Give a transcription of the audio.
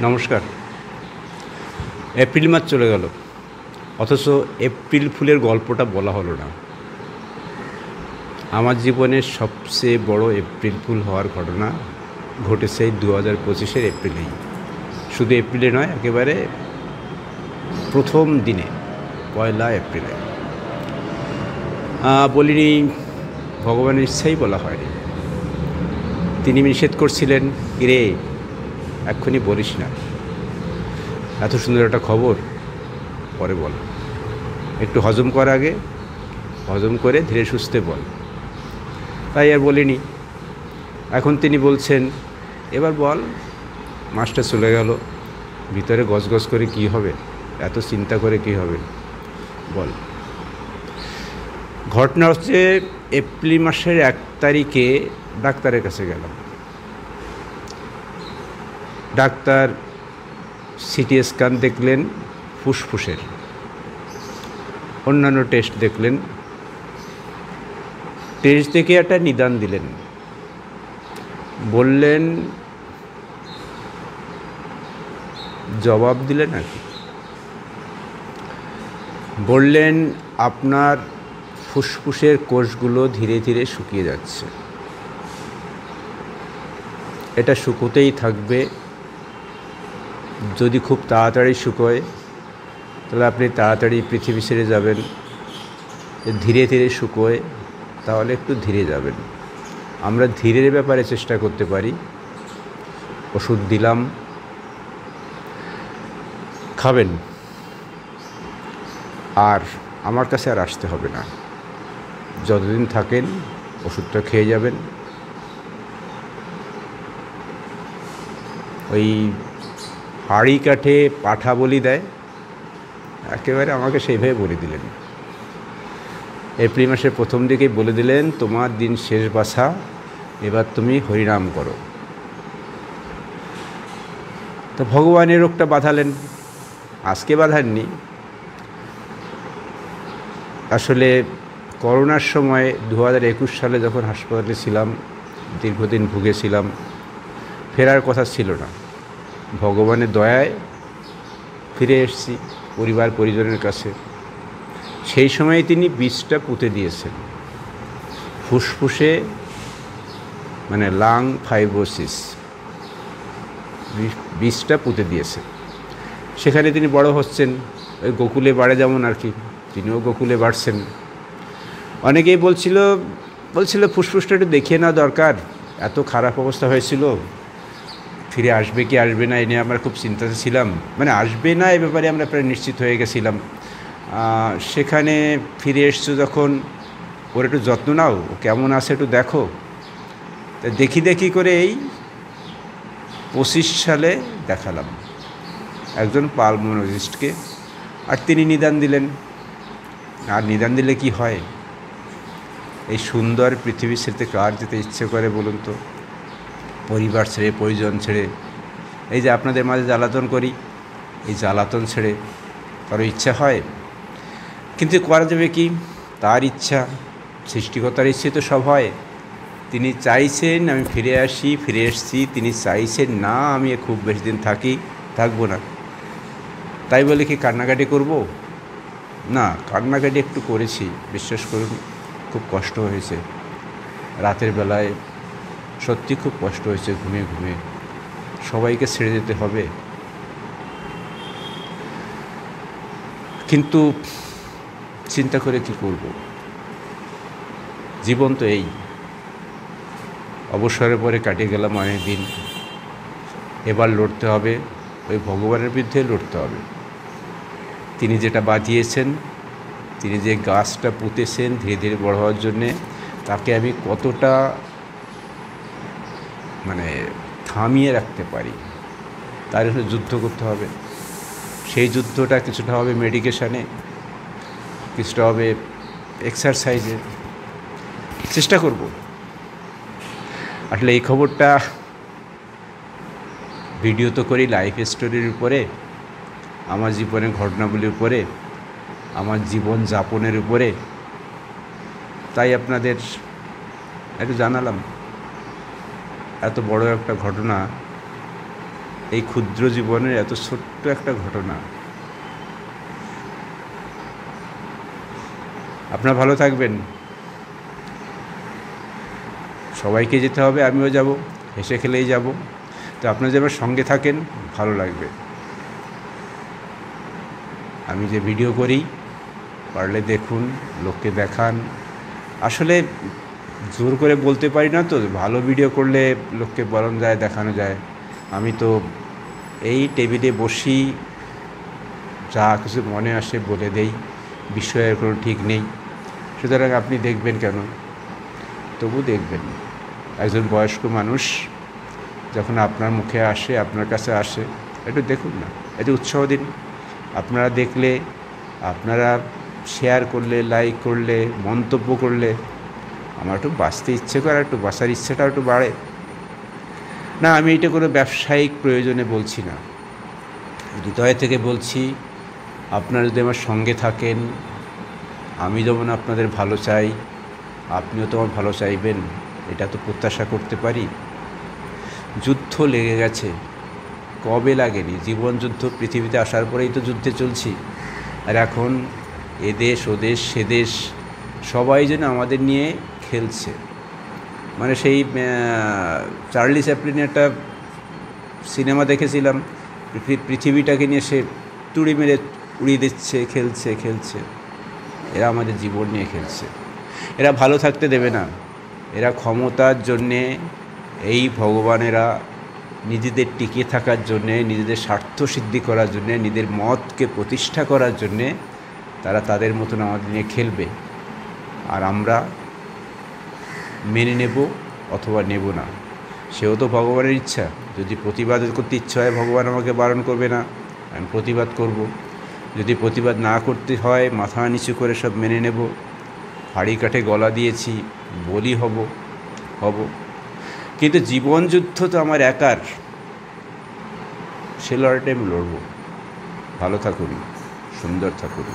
নমস্কার। এপ্রিল মাস চলে গেল, অথচ এপ্রিল ফুলের গল্পটা বলা হলো না। আমার জীবনের সবচেয়ে বড় এপ্রিল ফুল হওয়ার ঘটনা ঘটেছে এই 2025-এর এপ্রিলেই। শুধু এপ্রিলে নয়, একেবারে প্রথম দিনে, পয়লা এপ্রিলে। বলিনি, ভগবানের ইচ্ছাই বলা হয়নি। তিনি নিষেধ করছিলেন, কিরে এক্ষুনি বলিস না, এত সুন্দর একটা খবর পরে বল, একটু হজম কর, আগে হজম করে ধীরে সুস্থে বল। তাই আর বলিনি। এখন তিনি বলছেন, এবার বল, মাসটা চলে গেল, ভিতরে গজগজ করে কি হবে, এত চিন্তা করে কি হবে, বল। ঘটনা হচ্ছে, এপ্রিল মাসের 1 তারিখে ডাক্তারের কাছে গেলাম। ডাক্তার সিটি স্ক্যান দেখলেন ফুসফুসের, অন্যান্য টেস্ট দেখলেন। টেস্ট দেখে একটা নিদান দিলেন, বললেন, জবাব দিলেন আর কি, বললেন আপনার ফুসফুসের কোষগুলো ধীরে ধীরে শুকিয়ে যাচ্ছে, এটা শুকোতেই থাকবে। যদি খুব তাড়াতাড়ি শুকোয় তাহলে আপনি তাড়াতাড়ি পৃথিবী ছেড়ে যাবেন, ধীরে ধীরে শুকোয় তাহলে একটু ধীরে যাবেন। আমরা ধীরের ব্যাপারে চেষ্টা করতে পারি। ওষুধ দিলাম, খাবেন, আর আমার কাছে আর আসতে হবে না। যতদিন থাকেন ওষুধটা খেয়ে যাবেন। ওই হাঁড়ি কাঠে পাঠা বলি দেয়, একেবারে আমাকে সেইভাবে বলে দিলেন। এপ্রিল মাসের প্রথম দিকেই বলে দিলেন, তোমার দিন শেষ বাছা, এবার তুমি হরিনাম করো। তো ভগবানের রোগটা বাঁধালেন, আজকে বাঁধাননি। আসলে করোনার সময় 2021 সালে যখন হাসপাতালে ছিলাম, দীর্ঘদিন ভুগেছিলাম, ফেরার কথা ছিল না। ভগবানের দয়ায় ফিরে এসেছি পরিবার পরিজনের কাছে। সেই সময় তিনি বীজটা পুঁতে দিয়েছেন ফুসফুসে, মানে লাং ফাইব্রোসিস, বীজটা পুঁতে দিয়েছে। সেখানে তিনি বড় হচ্ছেন, ওই গোকুলে বাড়ে যেমন আর কি, তিনিও গোকুলে বাড়ছেন। অনেকেই বলছিল ফুসফুসটা একটু দেখিয়ে নেওয়া দরকার, এত খারাপ অবস্থা হয়েছিল, ফিরে আসবে কি আসবে না এ নিয়ে আমরা খুব চিন্তাতে ছিলাম। মানে আসবে না এ ব্যাপারে আমরা প্রায় নিশ্চিত হয়ে গেছিলাম। সেখানে ফিরে এসছো যখন, ওর একটু যত্ন নাও, ও কেমন আছে একটু দেখো। তা দেখি করে এই 25 সালে দেখালাম একজন পালমোনোলজিস্টকে, আর তিনি নিদান দিলেন। আর নিদান দিলে কি হয়, এই সুন্দর পৃথিবী ছেড়ে কার যেতে ইচ্ছে করে বলুন তো? পরিবার ছেড়ে, পরিজন ছেড়ে, এই যে আপনাদের মাঝে জ্বালাতন করি, এই জ্বালাতন ছেড়ে কারো ইচ্ছা হয়? কিন্তু করা যাবে কি, তার ইচ্ছা, সৃষ্টিকর্তার ইচ্ছে তো সব হয়। তিনি চাইছেন আমি ফিরে আসি, ফিরে এসেছি। তিনি চাইছেন না আমি খুব বেশি দিন থাকবো না। তাই বলে কি কান্নাকাটি করব? না, কান্নাকাটি একটু করেছি, বিশ্বাস করুন, খুব কষ্ট হয়েছে। রাতের বেলায় সত্যি খুব কষ্ট হয়েছে, ঘুমিয়ে ঘুমিয়ে। সবাইকে ছেড়ে যেতে হবে, কিন্তু চিন্তা করে কি করব? জীবন তো এই। অবসরের পরে কাটিয়ে গেলাম অনেক দিন, এবার লড়তে হবে, ওই ভগবানের বিরুদ্ধে লড়তে হবে। তিনি যেটা বাঁধিয়েছেন, তিনি যে গাছটা পুঁতেছেন ধীরে ধীরে বড় হওয়ার জন্যে, তাকে আমি কতটা থামিয়ে রাখতে পারি, তার জন্য যুদ্ধ করতে হবে। সেই যুদ্ধটা কিছুটা হবে মেডিকেশানে, কিছুটা হবে এক্সারসাইজে, চেষ্টা করব। আসলে এই খবরটা ভিডিও তো করি লাইফ স্টোরির উপরে, আমার জীবনের ঘটনাগুলির উপরে, আমার জীবন যাপনের উপরে, তাই আপনাদের একটু জানালাম। এত বড় একটা ঘটনা এই ক্ষুদ্র জীবনের এত ছোট্ট একটা ঘটনা। আপনারা ভালো থাকবেন। সবাইকে যেতে হবে, আমিও যাব, হেসে খেলেই যাব। তো আপনারা যে আমার সঙ্গে থাকেন ভালো লাগবে। আমি যে ভিডিও করি পারলে দেখুন, লোককে দেখান। আসলে জোর করে বলতে পারি না তো, ভালো ভিডিও করলে লোককে বলানো যায়, দেখানো যায়। আমি তো এই টেবিলে বসি, যা কিছু মনে আসে বলে দেই, বিষয়ের কোনো ঠিক নেই। সুতরাং আপনি দেখবেন কেন? তবু দেখবেন। একজন বয়স্ক মানুষ যখন আপনার মুখে আসে, আপনার কাছে আসে, একটু দেখুন না, একটু উৎসাহ দিন। আপনারা দেখলে, আপনারা শেয়ার করলে, লাইক করলে, মন্তব্য করলে আমার একটু বাঁচতে ইচ্ছে করে, একটু বাঁচার ইচ্ছেটাও একটু বাড়ে। না, আমি এটা কোনো ব্যবসায়িক প্রয়োজনে বলছি না, হৃদয় থেকে বলছি। আপনারা যদি আমার সঙ্গে থাকেন, আমি যেমন আপনাদের ভালো চাই, আপনিও তো আমার ভালো চাইবেন, এটা তো প্রত্যাশা করতে পারি। যুদ্ধ লেগে গেছে, কবে লাগেনি? জীবন যুদ্ধ, পৃথিবীতে আসার পরেই তো যুদ্ধে চলছি। আর এখন এদেশ ওদেশ সেদেশ সবাই যেন আমাদের নিয়ে খেলছে। মানে সেই চার্লি চ্যাপলিনের একটা সিনেমা দেখেছিলাম, পৃথিবীটাকে নিয়ে সে তুড়ি মেরে উড়িয়ে দিচ্ছে, খেলছে। এরা আমাদের জীবন নিয়ে খেলছে। এরা ভালো থাকতে দেবে না। এরা ক্ষমতার জন্যে, এই ভগবানেরা নিজেদের টিকে থাকার জন্যে, নিজেদের স্বার্থ সিদ্ধি করার জন্যে, নিজেদের মতকে প্রতিষ্ঠা করার জন্যে তারা তাদের মতন আমাদের নিয়ে খেলবে। আর আমরা মেনে নেব অথবা নেব না, সেও তো ভগবানের ইচ্ছা। যদি প্রতিবাদ করতে ইচ্ছা হয়, ভগবান আমাকে বারণ করবে না, আমি প্রতিবাদ করব। যদি প্রতিবাদ না করতে হয়, মাথা নিচু করে সব মেনে নেব। হাড়ি কাঠে গলা দিয়েছি, বলি হব। কিন্তু জীবন যুদ্ধ তো আমার একার, সে লড়াইটা আমি লড়ব। ভালো থাকুন, সুন্দর থাকুন।